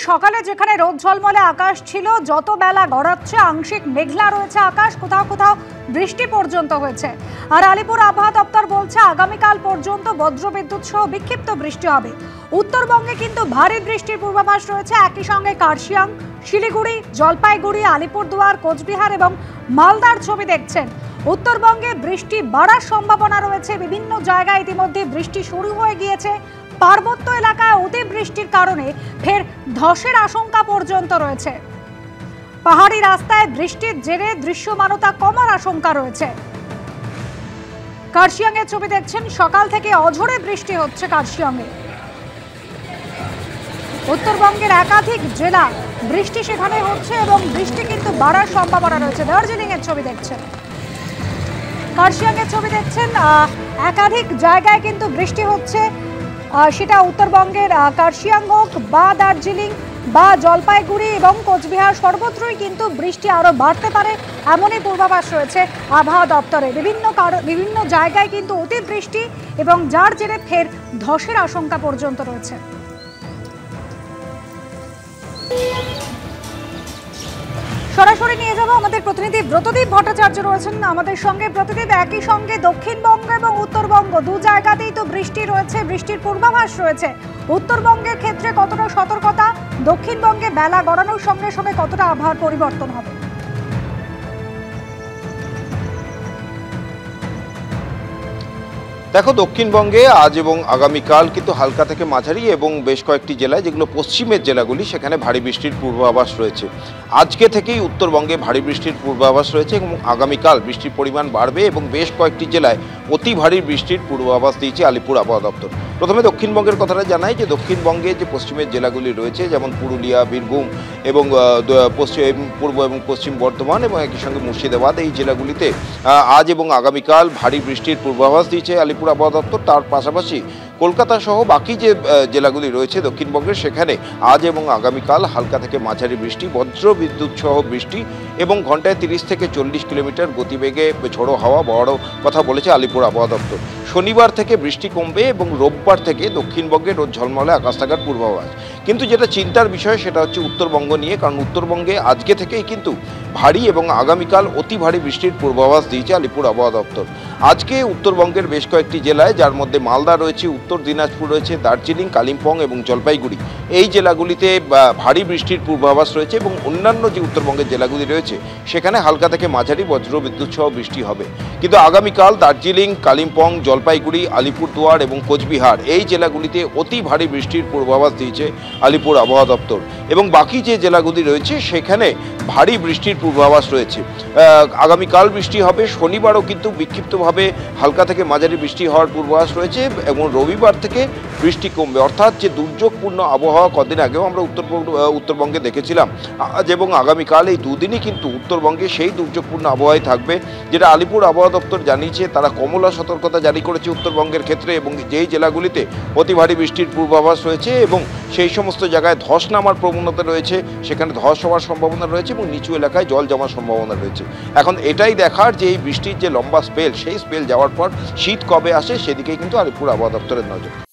সকালে যেখানে রোদ ঝলমলে আকাশ ছিল, যত বেলা গড়াচ্ছে আংশিক মেঘলা রয়েছে আকাশ, কোথাও কোথাও বৃষ্টি পর্যন্ত হয়েছে। আর আলিপুর আবহাওয়া দপ্তর বলছে আগামীকাল পর্যন্ত বজ্রবিদ্যুৎ সহ বিক্ষিপ্ত বৃষ্টি হবে। উত্তরবঙ্গে কিন্তু ভারী বৃষ্টির পূর্বাভাস রয়েছে। একই সঙ্গে কার্শিয়াং, শিলিগুড়ি, জলপাইগুড়ি, আলিপুরদুয়ার, কোচবিহার এবং মালদার ছবি দেখছেন। উত্তরবঙ্গে বৃষ্টি বাড়ার সম্ভাবনা রয়েছে। বিভিন্ন জায়গায় ইতিমধ্যে বৃষ্টি শুরু হয়ে গিয়েছে। পার্বত্য এলাকায় অতিবৃষ্টির কারণে ফের ধসের আশঙ্কা পর্যন্ত রয়েছে। পাহাড়ি রাস্তায় বৃষ্টির জেরে দৃশ্যমানতা কমার আশঙ্কা রয়েছে। কার্শিয়াং এর ছবি দেখছেন, সকাল থেকে অঝোরে বৃষ্টি হচ্ছে কার্শিয়াংয়ে। উত্তরবঙ্গের একাধিক জেলা বৃষ্টি সেখানে হচ্ছে এবং বৃষ্টি কিন্তু বাড়ার সম্ভাবনা রয়েছে। দার্জিলিং এর ছবি দেখছেন, কার্শিয়াং এর ছবি দেখছেন, একাধিক জায়গায় কিন্তু বৃষ্টি হচ্ছে। সেটা উত্তরবঙ্গের কার্শিয়াং হোক বা দার্জিলিং বা জলপাইগুড়ি এবং কোচবিহার, সর্বত্রই কিন্তু বৃষ্টি আরো বাড়তে পারে এমনই পূর্বাভাস রয়েছে আবহাওয়া দপ্তরে। বিভিন্ন জায়গায় কিন্তু অতিবৃষ্টি এবং যার জেরে ফের ধসের আশঙ্কা পর্যন্ত রয়েছে। সরাসরি নিয়ে যাব আমাদের প্রতিনিধি ব্রতদীপ ভট্টাচার্য রয়েছেন আমাদের সঙ্গে। প্রতিদিন একই সঙ্গে দক্ষিণবঙ্গ এবং উত্তরবঙ্গ দু জায়গাতেই তো বৃষ্টি রয়েছে, বৃষ্টির পূর্বাভাস রয়েছে। উত্তরবঙ্গের ক্ষেত্রে কতটা সতর্কতা, দক্ষিণবঙ্গে বেলা গড়ানোর সঙ্গে সঙ্গে কতটা আবহাওয়ার পরিবর্তন হবে? দেখো, দক্ষিণবঙ্গে আজ এবং আগামীকাল কিন্তু হালকা থেকে মাঝারি এবং বেশ কয়েকটি জেলায়, যেগুলো পশ্চিমের জেলাগুলি, সেখানে ভারী বৃষ্টির পূর্বাভাস রয়েছে। আজকে থেকেই উত্তরবঙ্গে ভারী বৃষ্টির পূর্বাভাস রয়েছে এবং আগামীকাল বৃষ্টির পরিমাণ বাড়বে এবং বেশ কয়েকটি জেলায় অতি ভারী বৃষ্টির পূর্বাভাস দিয়েছে আলিপুর আবহাওয়া দপ্তর। প্রথমে দক্ষিণবঙ্গের কথাটা জানাই যে দক্ষিণবঙ্গে যে পশ্চিমের জেলাগুলি রয়েছে, যেমন পুরুলিয়া, বীরভূম এবং পূর্ব এবং পশ্চিম বর্ধমান এবং একই সঙ্গে মুর্শিদাবাদ, এই জেলাগুলিতে আজ এবং আগামীকাল ভারী বৃষ্টির পূর্বাভাস দিয়েছে আলিপুর আবহাওয়া দপ্তর। তার পাশাপাশি কলকাতা সহ বাকি যে জেলাগুলি রয়েছে দক্ষিণবঙ্গের, সেখানে আজ এবং আগামীকাল হালকা থেকে মাঝারি বৃষ্টি, বজ্র বিদ্যুৎ সহ বৃষ্টি এবং ঘন্টায় 30 থেকে 40 কিলোমিটার গতিবেগে ঝোড়ো হাওয়া বড় কথা বলেছে আলিপুর আবহাওয়া দপ্তর। শনিবার থেকে বৃষ্টি কমবে এবং রোববার থেকে দক্ষিণবঙ্গে রোদ ঝলমলে আকাশ থাকার পূর্বাভাস। কিন্তু যেটা চিন্তার বিষয় সেটা হচ্ছে উত্তরবঙ্গ নিয়ে, কারণ উত্তরবঙ্গে আজকে থেকেই কিন্তু ভারী এবং আগামীকাল অতি ভারী বৃষ্টির পূর্বাভাস দিয়েছে আলিপুর আবহাওয়া দপ্তর। আজকে উত্তরবঙ্গের বেশ কয়েকটি জেলায়, যার মধ্যে মালদা রয়েছে, উত্তর দিনাজপুর রয়েছে, দার্জিলিং, কালিম্পং এবং জলপাইগুড়ি, এই জেলাগুলিতে ভারী বৃষ্টির পূর্বাভাস রয়েছে এবং অন্যান্য যে উত্তরবঙ্গের জেলাগুলি রয়েছে সেখানে হালকা থেকে মাঝারি বজ্র বিদ্যুৎ সহ বৃষ্টি হবে। কিন্তু আগামীকাল দার্জিলিং, কালিম্পং, জলপাইগুড়ি, আলিপুরদুয়ার এবং কোচবিহার, এই জেলাগুলিতে অতি ভারী বৃষ্টির পূর্বাভাস দিয়েছে আলিপুর আবহাওয়া দপ্তর এবং বাকি যে জেলাগুলি রয়েছে সেখানে ভারী বৃষ্টির পূর্বাভাস রয়েছে। আগামীকাল বৃষ্টি হবে, শনিবারও কিন্তু বিক্ষিপ্তভাবে হালকা থেকে মাঝারি বৃষ্টি হওয়ার পূর্বাভাস রয়েছে এবং রবিবার থেকে বৃষ্টি কমবে। অর্থাৎ যে দুর্যোগপূর্ণ আবহাওয়া কদিন আগেও আমরা উত্তরবঙ্গে দেখেছিলাম, আজ এবং আগামীকাল এই দুদিনই কিন্তু উত্তরবঙ্গে সেই দুর্যোগপূর্ণ আবহাওয়াই থাকবে, যেটা আলিপুর আবহাওয়া দপ্তর জানিয়েছে। তারা কমলা সতর্কতা জারি করেছে উত্তরবঙ্গের ক্ষেত্রে এবং যেই জেলাগুলিতে অতি ভারী বৃষ্টির পূর্বাভাস রয়েছে এবং সেই সমস্ত জায়গায় ধস নামার প্রবণতা রয়েছে, সেখানে ধস হওয়ার সম্ভাবনা রয়েছে এবং নিচু এলাকায় জল জমার সম্ভাবনা রয়েছে। এখন এটাই দেখার যে এই বৃষ্টির যে লম্বা স্পেল, সেই স্পেল যাওয়ার পর শীত কবে আসে, সেদিকেই কিন্তু আলিপুর আবহাওয়া দপ্তরের নজর।